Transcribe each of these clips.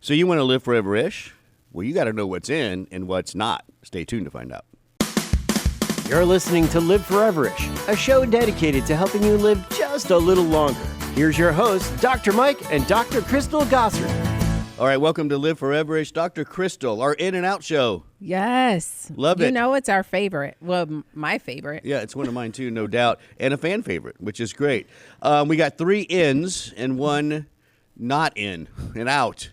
So you want to live forever-ish? Well, you got to know what's in and what's not. Stay tuned to find out. You're listening to Live Foreverish, a show dedicated to helping you live just a little longer. Here's your hosts, Dr. Mike and Dr. Crystal Gossard. All right, welcome to Live Foreverish. Dr. Crystal, our in and out show. Yes. Love it. You know it's our favorite. Well, my favorite. Yeah, it's one of mine too, no doubt. And a fan favorite, which is great. We got 3 ins and 1 not in and out.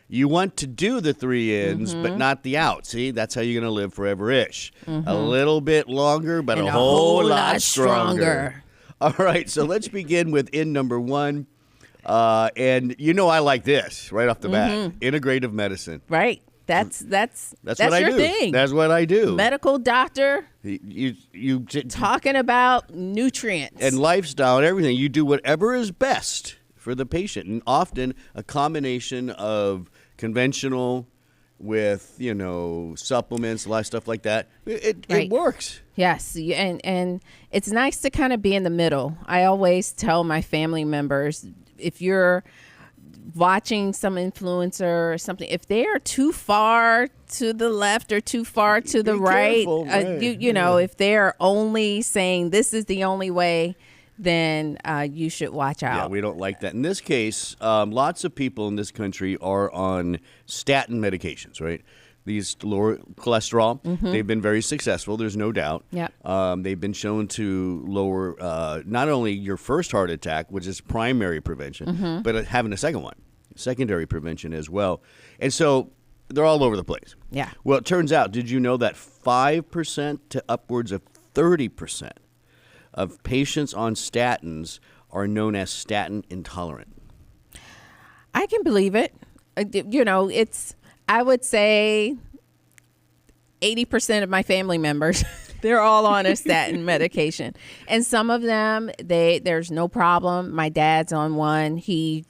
You want to do the 3 ins, but not the out. See, that's how you're going to live forever-ish. A little bit longer, but And a whole lot stronger. All right, so let's begin with in number 1. And you know I like this right off the bat. Integrative medicine. Right. That's what I your do. thing. That's what I do. Medical doctor You talking about nutrients. and lifestyle and everything. You do whatever is best for the patient, and often a combination of conventional with, supplements, a lot of stuff like that. It works. Yes, and it's nice to kind of be in the middle. I always tell my family members, if you're watching some influencer or something, if they're too far to the left or too far to the right, careful, right. if they're only saying this is the only way, then you should watch out. Yeah, we don't like that. In this case, lots of people in this country are on statin medications, right? These lower cholesterol. They've been very successful, there's no doubt. Yep. They've been shown to lower not only your first heart attack, which is primary prevention, but having a second one, secondary prevention as well. And so they're all over the place. Yeah. Well, it turns out, did you know that 5% to upwards of 30% of patients on statins are known as statin intolerant? I can believe it. I would say 80% of my family members, they're all on a statin medication. And some of them, there's no problem. My dad's on one. He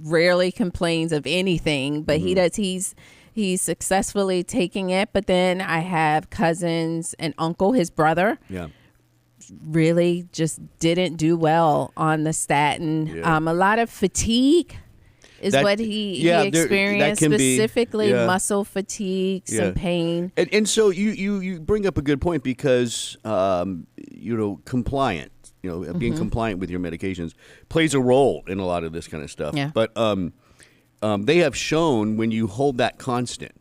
rarely complains of anything, but he's successfully taking it. But then I have cousins and uncle, his brother. Yeah. Really just didn't do well on the statin. Yeah. A lot of fatigue is what he experienced, specifically muscle fatigue, some pain. And so you bring up a good point because, compliant, being compliant with your medications plays a role in a lot of this kind of stuff. Yeah. But they have shown when you hold that constant,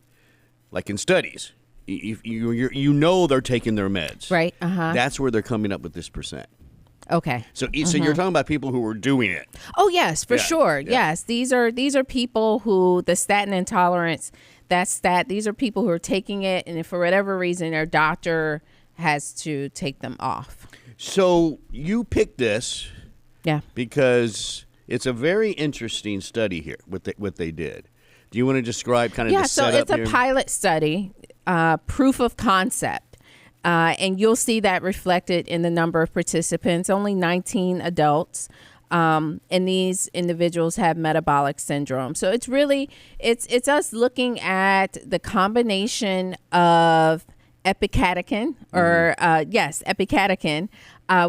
like in studies, they're taking their meds. Right. That's where they're coming up with this percent. Okay. So you're talking about people who are doing it. Oh yes, for sure. Yeah. Yes, these are people who the statin intolerance. These are people who are taking it, and if for whatever reason their doctor has to take them off. So you picked this, Yeah. because it's a very interesting study here. What they did. Do you want to describe kind of the setup so it's here? a pilot study, proof of concept. And you'll see that reflected in the number of participants, only 19 adults. And these individuals have metabolic syndrome. So it's really, it's us looking at the combination of epicatechin, epicatechin,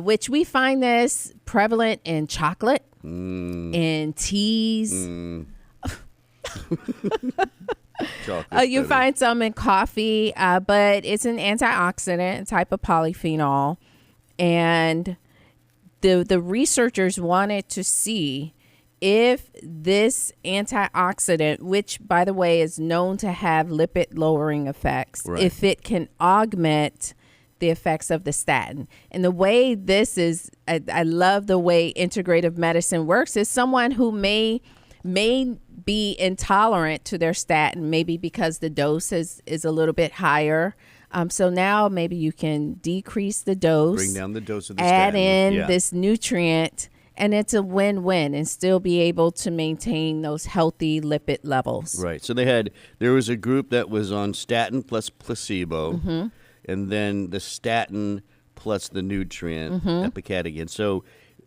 which we find this prevalent in chocolate, in teas. You find some in coffee, but it's an antioxidant, a type of polyphenol. And the researchers wanted to see if this antioxidant, which, by the way, is known to have lipid-lowering effects, if it can augment the effects of the statin. And the way this is, I love the way integrative medicine works, is someone who may be intolerant to their statin, maybe because the dose is a little bit higher. So now maybe you can decrease the dose, bring down the dose of the add statin. in this nutrient, and it's a win-win, and still be able to maintain those healthy lipid levels. Right. So there was a group that was on statin plus placebo, and then the statin plus the nutrient, epicatechin. So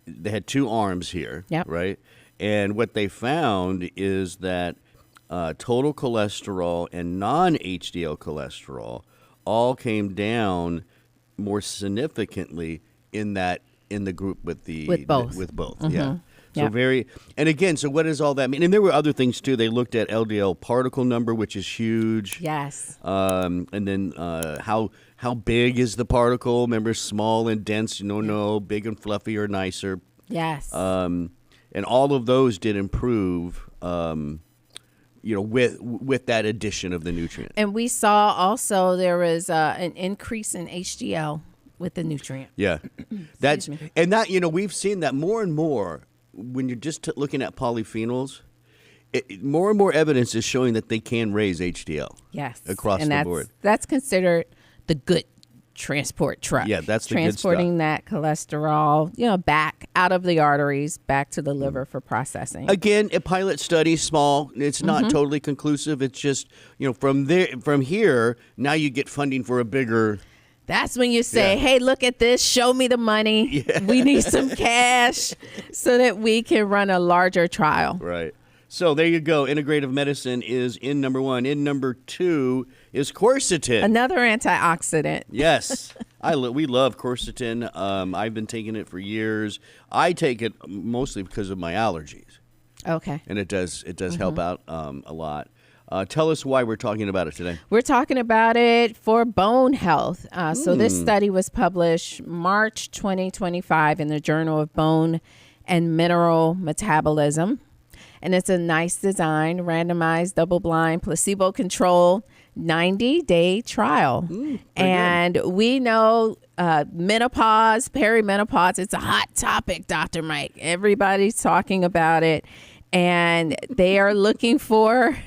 they had 2 arms here, right? And what they found is that total cholesterol and non-HDL cholesterol all came down more significantly in the group with both. Yeah. So and again, so what does all that mean? And there were other things too. They looked at LDL particle number, which is huge. Yes. And then how big is the particle? Remember, small and dense, no, big and fluffy are nicer. Yes. And all of those did improve, with that addition of the nutrient. And we saw also there was an increase in HDL with the nutrient. Yeah. We've seen that more and more when you're just looking at polyphenols. More and more evidence is showing that they can raise HDL. Yes. Across the board. That's considered the good transport truck. Yeah, that's the transporting good stuff. That cholesterol, back out of the arteries, back to the liver for processing. Again, a pilot study, small. It's not totally conclusive. It's just, from here, now you get funding for a bigger. That's when you say, hey, look at this. Show me the money. Yeah. We need some cash so that we can run a larger trial. Right. So there you go. Integrative medicine is in number 1. In number 2 is quercetin. Another antioxidant. Yes. We love quercetin. I've been taking it for years. I take it mostly because of my allergies. Okay. And it does help out a lot. Tell us why we're talking about it today. We're talking about it for bone health. So this study was published March 2025 in the Journal of Bone and Mineral Metabolism. And it's a nice design, randomized, double-blind, placebo-controlled, 90-day trial. And good. We know menopause, perimenopause, it's a hot topic, Dr. Mike. Everybody's talking about it. And they are looking for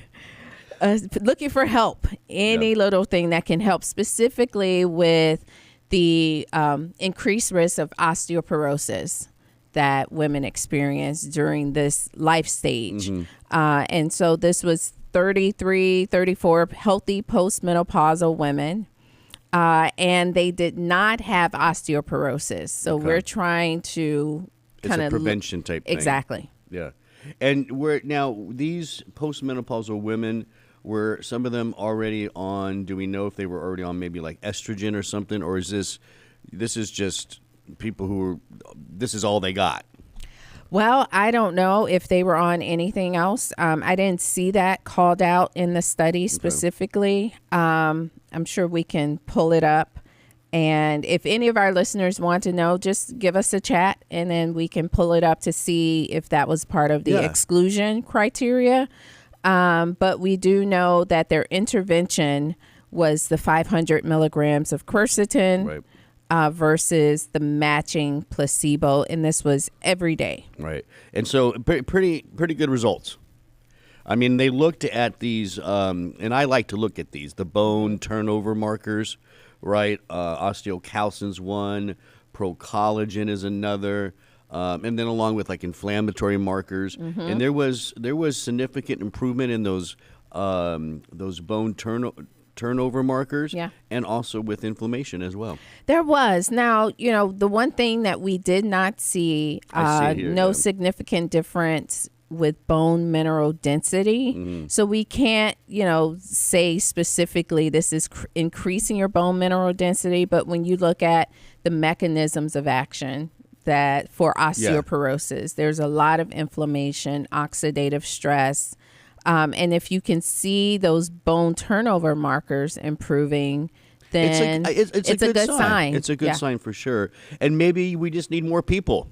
help, any little thing that can help, specifically with the increased risk of osteoporosis that women experience during this life stage. And so this was 34 healthy postmenopausal women, and they did not have osteoporosis. So we're trying to kind of... It's a prevention type thing. Exactly. Yeah. And these postmenopausal women, were some of them already on, do we know if they were already on maybe like estrogen or something, or is this is just people this is all they got? Well, I don't know if they were on anything else. I didn't see that called out in the study specifically. I'm sure we can pull it up. And if any of our listeners want to know, just give us a chat and then we can pull it up to see if that was part of the exclusion criteria. But we do know that their intervention was the 500 milligrams of quercetin. Right. Versus the matching placebo, and this was every day. Right, and so pretty good results. I mean, they looked at these, and I like to look at these, the bone turnover markers, right? Osteocalcin's one, procollagen is another, and then along with like inflammatory markers, and there was significant improvement in those bone turnover markers, and also with inflammation as well. There was. Now, the one thing that we did not see, significant difference with bone mineral density. So we can't, say specifically this is increasing your bone mineral density, but when you look at the mechanisms of action that for osteoporosis, there's a lot of inflammation, oxidative stress. And if you can see those bone turnover markers improving, then it's a good sign. It's a good sign for sure. And maybe we just need more people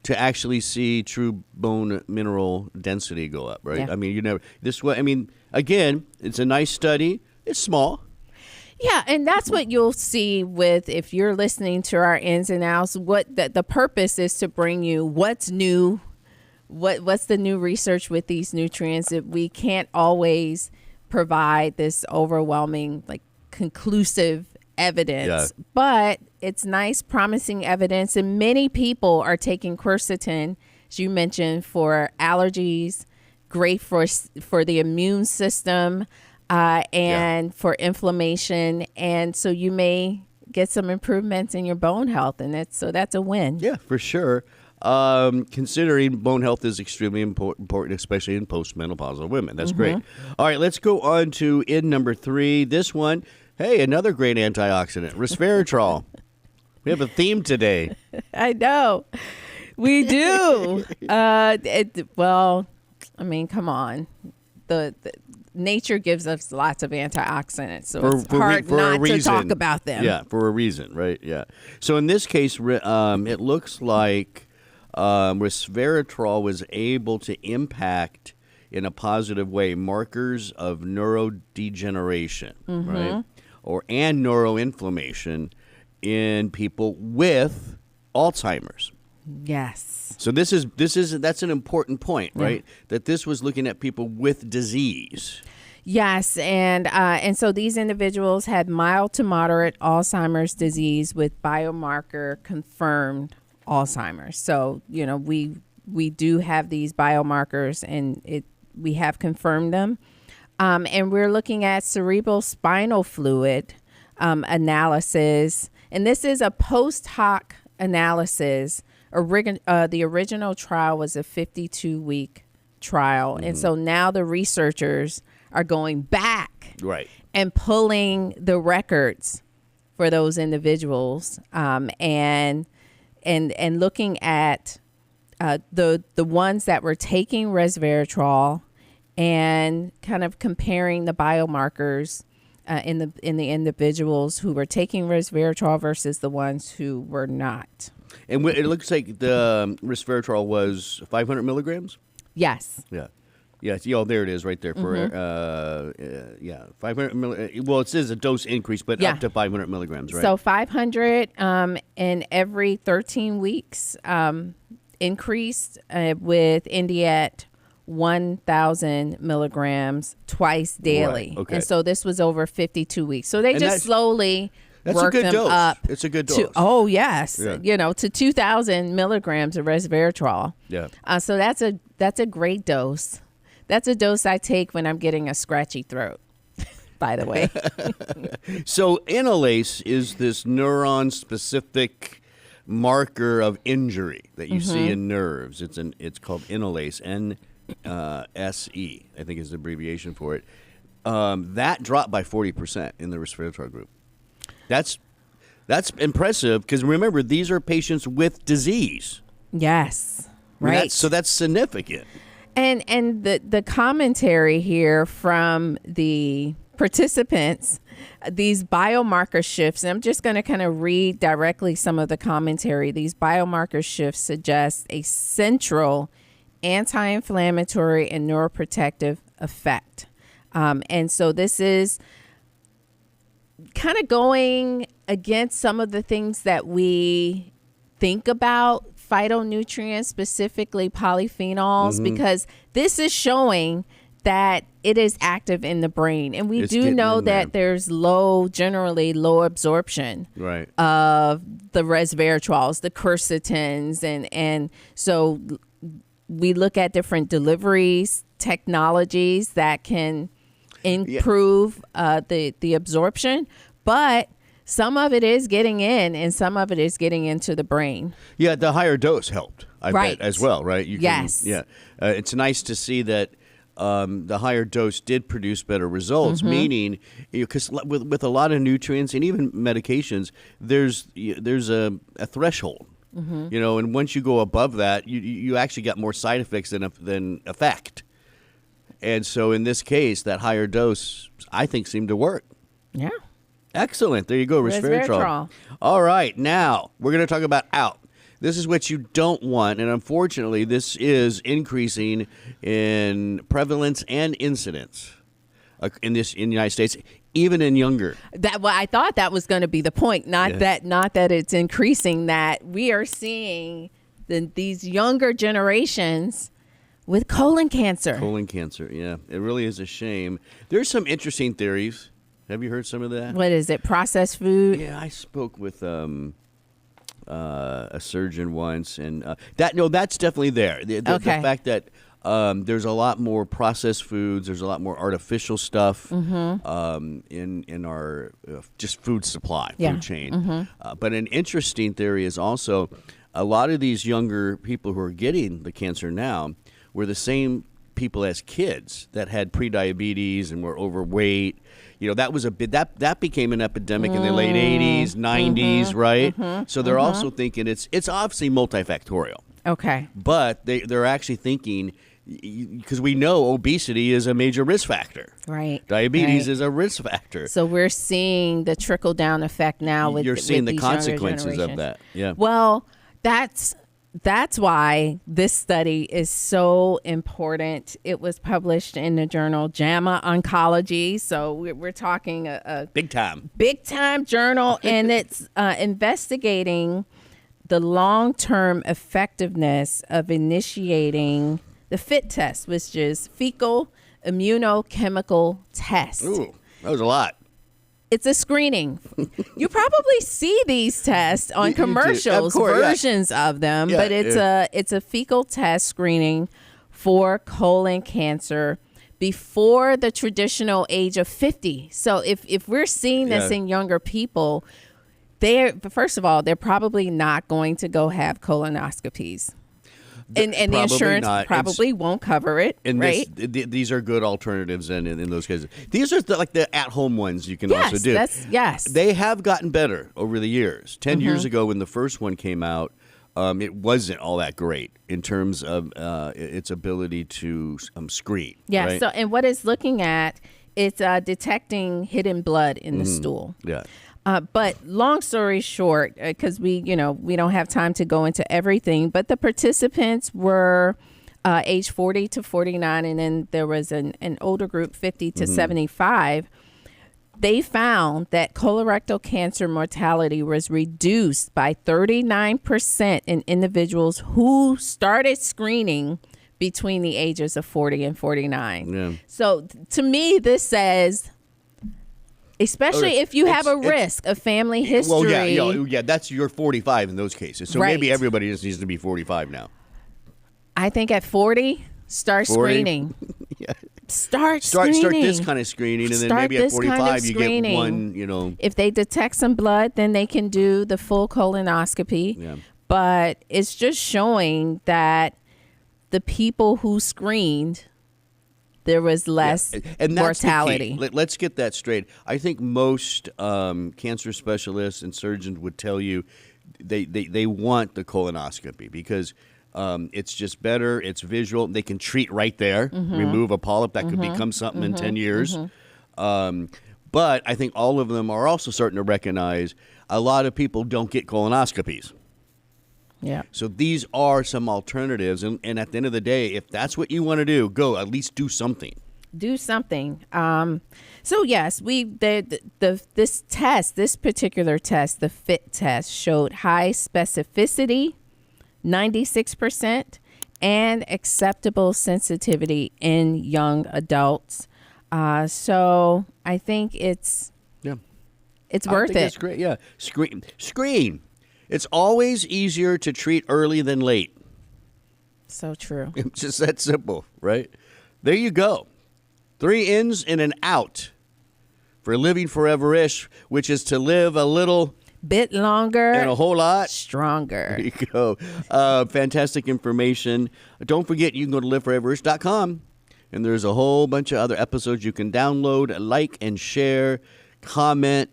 to actually see true bone mineral density go up, right? Yeah. I mean, again, it's a nice study. It's small. Yeah, and that's what you'll see with, if you're listening to our ins and outs, what the purpose is to bring you what's new. What's the new research with these nutrients? That we can't always provide this overwhelming, conclusive evidence, but it's nice, promising evidence. And many people are taking quercetin, as you mentioned, for allergies, great for the immune system, and for inflammation. And so you may get some improvements in your bone health, and that's a win. Yeah, for sure. Considering bone health is extremely important, especially in postmenopausal women. That's great. All right, let's go on to in number 3. This one, hey, another great antioxidant, resveratrol. We have a theme today. I know. We do. Well, I mean, come on. The nature gives us lots of antioxidants, so it's hard not to talk about them. Yeah, for a reason, right? Yeah. So in this case, it looks like resveratrol was able to impact in a positive way markers of neurodegeneration, right, and neuroinflammation in people with Alzheimer's. Yes. So that's an important point, right? Yeah. That this was looking at people with disease. Yes, and so these individuals had mild to moderate Alzheimer's disease with biomarker confirmed Alzheimer's. So we do have these biomarkers, and we have confirmed them, and we're looking at cerebral spinal fluid analysis, and this is a post hoc analysis. The original trial was a 52-week trial. And so now the researchers are going back and pulling the records for those individuals and looking at the ones that were taking resveratrol and kind of comparing the biomarkers in the individuals who were taking resveratrol versus the ones who were not. And it looks like the resveratrol was 500 milligrams? Yes. Yeah. Yeah. Oh, there it is right there. For 500 milligrams. Well, it says a dose increase, but up to 500 milligrams, right? So 500 and every 13 weeks increased with Indy at 1,000 milligrams twice daily. Right. Okay. And so this was over 52 weeks. So they just slowly... That's a good dose. Up. It's a good dose. Yes. Yeah. To 2,000 milligrams of resveratrol. Yeah. So that's a great dose. That's a dose I take when I'm getting a scratchy throat, by the way. So enolase is this neuron-specific marker of injury that you see in nerves. It's called enolase, NSE, I think is the abbreviation for it. That dropped by 40% in the resveratrol group. That's impressive because remember, these are patients with disease. Yes, right. So that's significant. And the commentary here from the participants, these biomarker shifts, and I'm just going to kind of read directly some of the commentary. These biomarker shifts suggest a central anti-inflammatory and neuroprotective effect. And so this is kind of going against some of the things that we think about phytonutrients, specifically polyphenols, because this is showing that it is active in the brain. And we do know that there's generally low absorption of the resveratrols, the quercetins. And so we look at different deliveries, technologies that can improve the absorption, but some of it is getting in and some of it is getting into the brain. Yeah, the higher dose helped, I bet, as well, right? Yes. Yeah. It's nice to see that the higher dose did produce better results, meaning, because with a lot of nutrients and even medications, there's a threshold, and once you go above that, you actually got more side effects than effect. And so in this case, that higher dose, I think, seemed to work. Yeah. Excellent. There you go, resveratrol. All right. Now, we're going to talk about out. This is what you don't want, and unfortunately, this is increasing in prevalence and incidence in the United States, even in younger. I thought that was going to be the point, not that it's increasing, that we are seeing these younger generations with colon cancer. Colon cancer, yeah. It really is a shame. There's some interesting theories. Have you heard some of that? What is it, processed food? Yeah, I spoke with a surgeon once, and that's definitely there. The fact that there's a lot more processed foods, there's a lot more artificial stuff in our just food supply, food chain. But an interesting theory is also a lot of these younger people who are getting the cancer now were the same people as kids that had prediabetes and were overweight. That was that became an epidemic in the late 80s, 90s, right? So they're also thinking it's obviously multifactorial. Okay. But they're actually thinking, because we know obesity is a major risk factor. Right. Diabetes is a risk factor. So we're seeing the trickle-down effect now with You're seeing with the these younger consequences of generations. that. Yeah. Well, that's why this study is so important. It was published in the journal JAMA Oncology. So we're talking a big time journal, and it's investigating the long-term effectiveness of initiating the FIT test, which is fecal immunochemical test. Ooh, that was a lot. It's a screening. You probably see these tests on commercials, of course, versions of them, but it's a fecal test screening for colon cancer before the traditional age of 50. So if we're seeing this in younger people, first of all, they're probably not going to go have colonoscopies. And the insurance probably won't cover it, right? These are good alternatives in those cases. These are like the at-home ones you can also do. Yes. They have gotten better over the years. 10 years ago when the first one came out, it wasn't all that great in terms of its ability to screen. Yeah, right? so and what it's looking at, it's detecting hidden blood in the stool. Yeah. But long story short, because we don't have time to go into everything, but the participants were age 40 to 49, and then there was an older group, 50 to 75. They found that colorectal cancer mortality was reduced by 39% in individuals who started screening between the ages of 40 and 49. Yeah. So to me, this says, especially if you have a risk of family history. Well, yeah, that's your 45 in those cases. So maybe everybody just needs to be 45 now. I think at 40, start screening. Yeah. Start screening. Start this kind of screening, and then maybe at 45 you get one, If they detect some blood, then they can do the full colonoscopy. Yeah. But it's just showing that the people who screened, there was less and that's mortality. The key. Let's get that straight. I think most cancer specialists and surgeons would tell you they want the colonoscopy because it's just better. It's visual. They can treat right there, remove a polyp that could become something in 10 years. But I think all of them are also starting to recognize a lot of people don't get colonoscopies. Yeah. So these are some alternatives. And at the end of the day, if that's what you want to do, go at least do something. Do something. So yes, this particular test, the FIT test, showed high specificity, 96%, and acceptable sensitivity in young adults. So I think it's worth it. It's great. Yeah. Screen. It's always easier to treat early than late. So true. It's just that simple, right? There you go. 3 ins and an out for living foreverish, which is to live a little bit longer and a whole lot stronger. There you go. Fantastic information. Don't forget, you can go to liveforeverish.com, and there's a whole bunch of other episodes you can download, like and share, comment,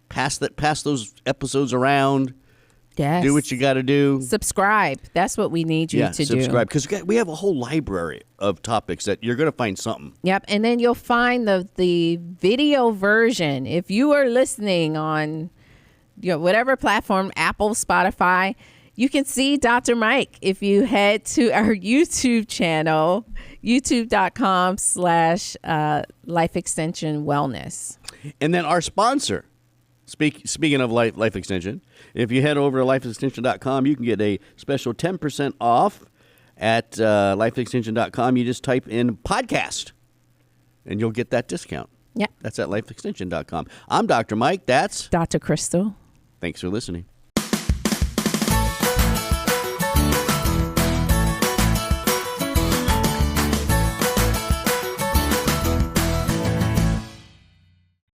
pass those episodes around. Yes. Do what you got to do. Subscribe. That's what we need you to do. Subscribe, because we have a whole library of topics that you're going to find something. Yep, and then you'll find the video version. If you are listening on whatever platform, Apple, Spotify, you can see Dr. Mike if you head to our YouTube channel, youtube.com/Life Extension Wellness. And then our sponsor, speaking of Life Extension, if you head over to lifeextension.com, you can get a special 10% off at lifeextension.com. You just type in podcast, and you'll get that discount. Yep. That's at lifeextension.com. I'm Dr. Mike. That's Dr. Crystal. Thanks for listening.